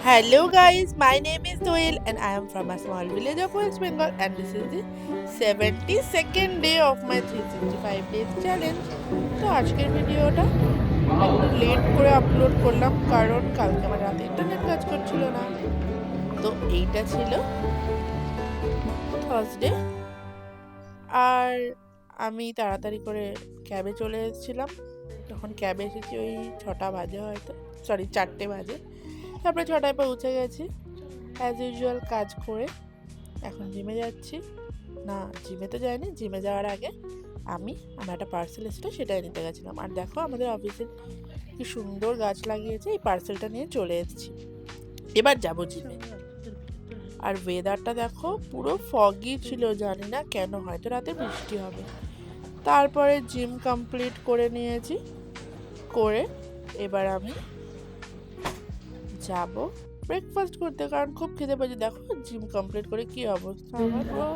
Hello guys, my name is Doyle and I am from a small village of West Bengal and this is the 72nd day of my 365 days challenge. তো আজকের ভিডিওটা একটু late করে upload করলাম কারণ কালকে আমার রাতে ইন্টারনেট কাজ করছিল না। তো এইটা ছিল থার্সডে আর আমি তাড়াতাড়ি করে ক্যাবে চলে এসেছিলাম। যখন ক্যাবে এসেছি ওই 6টা বাজে, হয়তো 4টে বাজে। তারপরে 6টায় পৌঁছে গেছি, অ্যাজ ইউজুয়াল কাজ করে এখন জিমে যাচ্ছি। না, জিমে তো যাইনি, জিমে যাওয়ার আগে আমার একটা পার্সেল এসেছিলো, সেটাই নিতে গেছিলাম। আর দেখো আমাদের অফিসে কি সুন্দর গাছ লাগিয়েছে, এই পার্সেলটা নিয়ে চলে এসেছি। এবার যাবো জিমে। আর ওয়েদারটা দেখো পুরো ফগি ছিল, জানি না কেন, হয়তো রাতে বৃষ্টি হবে। তারপরে জিম কমপ্লিট করে নিয়েছি, করে এবার আমি যাব ব্রেকফাস্ট করতে, কারণ খুব খিদে পেয়েছে। দেখো জিম কমপ্লিট করে কি অবস্থা, আমার পুরো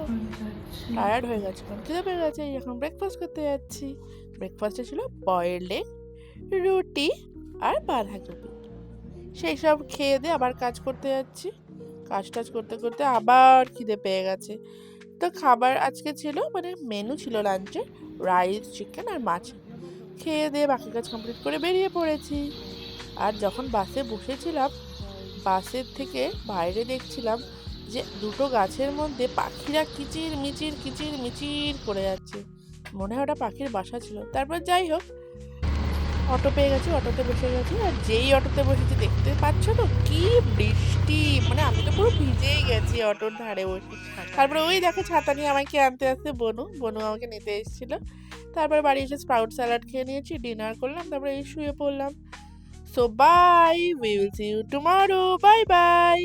টায়ার্ড হয়ে গেছে, কারণ খিদে পেয়ে গেছে। এখন ব্রেকফাস্ট করতে যাচ্ছি। ব্রেকফাস্টে ছিল বয়েলড এগ, রুটি আর বাঁধাকপি। সেই সব খেয়ে দিয়ে আবার কাজ করতে যাচ্ছি। কাজ টাজ করতে করতে আবার খিদে পেয়ে গেছে। তো খাবার আজকে ছিল, মানে মেনু ছিল লাঞ্চে রাইস, চিকেন আর মাছ। খেয়ে দিয়ে বাকি কাজ কমপ্লিট করে বেরিয়ে পড়েছি। আর যখন বাসে বসেছিলাম, বাসের থেকে বাইরে দেখছিলাম যে দুটো গাছের মধ্যে পাখিরা কিচির মিচির করে যাচ্ছে। মনে হয় ওটা পাখির বাসা ছিল। তারপর যাই হোক, অটো পেয়ে গেছি, অটোতে বসে গেছি। আর যেই অটোতে বসেছি, দেখতে পাচ্ছ তো কি বৃষ্টি, মানে আমি তো পুরো ভিজেই গেছি অটোর ধারে বসে। তারপরে ওই দেখো ছাতা নিয়ে আমাকে আনতে আসতে বনু বনু আমাকে নিতে এসেছিল। তারপরে বাড়ি এসে স্প্রাউট স্যালাড খেয়ে নিয়েছি, ডিনার করলাম, তারপরে এই শুয়ে পড়লাম। So bye, we will see you tomorrow. Bye bye.